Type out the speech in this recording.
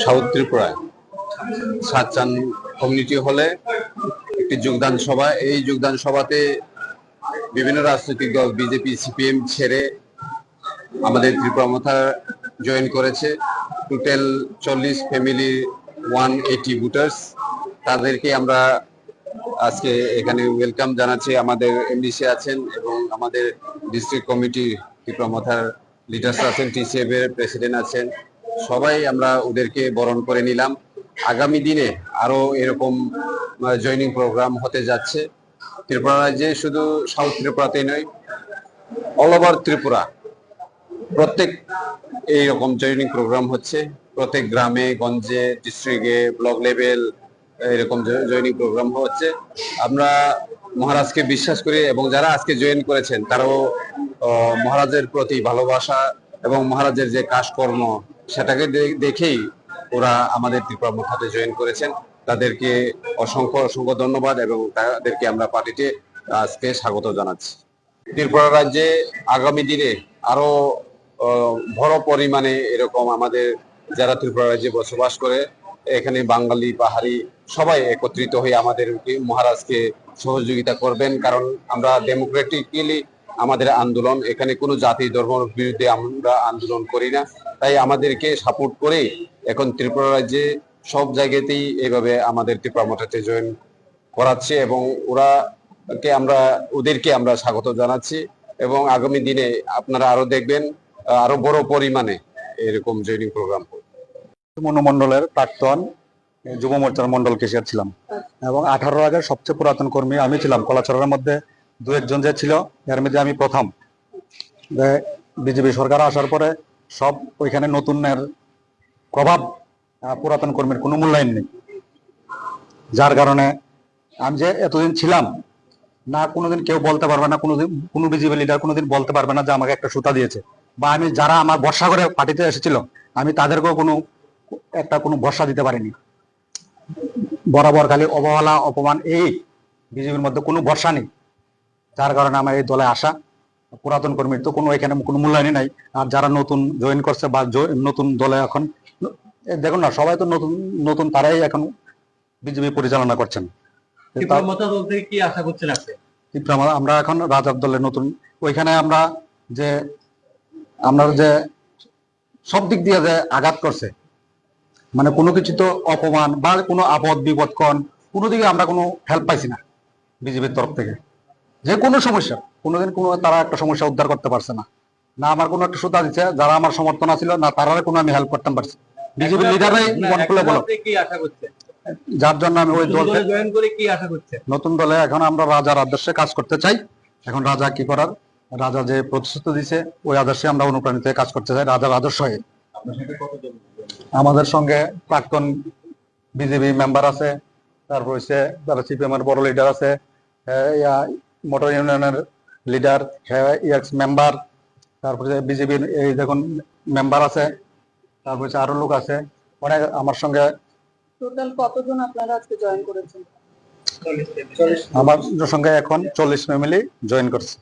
South ত্রিপুরায় সাতচান community হলে একটি যোগদান সভা। এই যোগদান সভাতে বিভিন্ন রাজনৈতিক দল বিজেপি সিপিএম ছেড়ে আমাদের ত্রিপুরা মাথা জয়েন করেছে। টোটাল 40 ফ্যামিলি 180 ভোটার্স, তাদেরকে আমরা আজকে এখানে ওয়েলকাম জানাচ্ছি। আমাদের এমডিসি আছেন এবং আমাদের ডিস্ট্রিক্ট কমিটি ত্রিপুরা মাথার লিডার্স আছেন, টিসিএফ এর প্রেসিডেন্ট আছেন, সবাই আমরা ওদেরকে বরণ করে নিলাম। আগামী দিনে আরো এরকম জয়নিং প্রোগ্রাম হতে যাচ্ছে ত্রিপুরা রাজ্যে, শুধু সাউথ ত্রিপুরাতেই নয়, অল ওভার ত্রিপুরা প্রত্যেক এইরকম জয়নিং প্রোগ্রাম হচ্ছে। প্রত্যেক গ্রামে গঞ্জে ডিস্ট্রিক্টে ব্লক লেভেল এরকম জয়নিং প্রোগ্রাম হচ্ছে। আমরা মহারাজকে বিশ্বাস করি এবং যারা আজকে জয়েন করেছেন তারাও মহারাজের প্রতি ভালোবাসা এবং মহারাজের যে কাজকর্ম সেটাকে দেখেই ওরা আমাদের ত্রিপুরা মাথাতে জয়েন করেছেন। তাদেরকে অসংখ্য অসংখ্য ধন্যবাদ এবং তাদেরকে আমরা পার্টিতে আজকে স্বাগত জানাচ্ছি। ত্রিপুরা রাজ্যে আগামী দিনে আরো বড় পরিমাণে এরকম আমাদের যারা ত্রিপুরা রাজ্যে বসবাস করে, এখানে বাঙালি পাহাড়ি সবাই একত্রিত হয়ে আমাদের মহারাজকে সহযোগিতা করবেন। কারণ আমরা ডেমোক্রেটিক্যালি আমাদের আন্দোলন, এখানে কোনো জাতি ধর্মের বিরুদ্ধে আমরা আন্দোলন করি না, তাই আমাদেরকে সাপোর্ট করে এখন ত্রিপুরা রাজ্যে সব জায়গাতেই এইভাবে আমাদের ত্রিপুরা মাথাতে জয়েন করাচ্ছে এবং ওদেরকে আমরা স্বাগত জানাচ্ছি। এবং আগামী দিনে আপনারা আরো দেখবেন আরো বড় পরিমাণে এরকম জয়নিং প্রোগ্রাম। মন্ডলের প্রাক্তন যুব মোর্চার মন্ডল কেশিয়ার ছিলাম এবং 18 আগের সবচেয়ে পুরাতন কর্মী আমি ছিলাম। কলাচরের মধ্যে দু একজন যে ছিল, এর মধ্যে আমি প্রথম। বিজেপি সরকার আসার পরে সব ওইখানে নতুনের প্রভাব, পুরাতন কর্মীর কোনো মূল্যায়ন নেই, যার কারণে আমি যে এতদিন ছিলাম না, কোনোদিন কেউ বলতে পারবে না, কোনো বিজেপি লিডার কোনোদিন বলতে পারবে না যে আমাকে একটা সুতা দিয়েছে, বা আমি যারা আমার ভরসা করে পার্টিতে এসেছিল আমি তাদেরকেও কোনো ভরসা দিতে পারিনি। বরাবর খালি অবহেলা অপমান, এই বিজেপির মধ্যে কোনো ভরসা নেই, যার কারণে আমার এই দলে আসা। পুরাতন কর্মীর তো এখানে কোনো মূল্যায়নই নাই। আর যারা নতুন জয়েন করছে বা নতুন দলে এখন দেখুন না, সবাই তো নতুন নতুন, তারাই এখন বিজেপি পরিচালনা করছেন। কি আশা করছেন আপনি? আমরা এখন রাজার দলের নতুন, ওইখানে আমরা যে সব দিক দিয়ে যে আঘাত করছে, মানে কোনো কিছু তো অপমান বা কোনো আপদ বিপদ কোনো দিকে আমরা কোনো হেল্প পাইছি না বিজেপির তরফ থেকে। যে কোনো সমস্যা কোনোদিন তারা একটা সমস্যা উদ্ধার করতে পারছে না, না আমার কোনো একটা সুতা দিচ্ছে, যারা আমার সমর্থন ছিল না তারা কোনো আমি হেল্প করতে পারছি। বিজেপির লিডাররাই মন খুলে বলো কি আশা করছে, যার জন্য আমি ওই দলে জয়েন করে কি আশা করছে। নতুন দলে এখন আমরা রাজার আদর্শে কাজ করতে চাই। এখন রাজা কি করার, রাজা যে প্রতিশ্রুতি দিছে ওই আদর্শে আমরা অনুপ্রাণিত হয়ে কাজ করতে চাই, রাজার আদর্শ হয়ে। আমাদের সঙ্গে প্রাক্তন বিজেপি মেম্বার আছে, তারপর হচ্ছে যারা সিপিএম এর বড় লিডার আছে, মোটর ইউনিয়নের লিডার, এক্স মেম্বার, তারপরে বিজেপির এই দেখুন মেম্বার আছে, তারপর আরো লোক আছে অনেক আমার সঙ্গে। টোটাল কতজন আপনারা আজকে জয়েন করেছেন? আমার সঙ্গে এখন 40 ফ্যামিলি জয়েন করছে।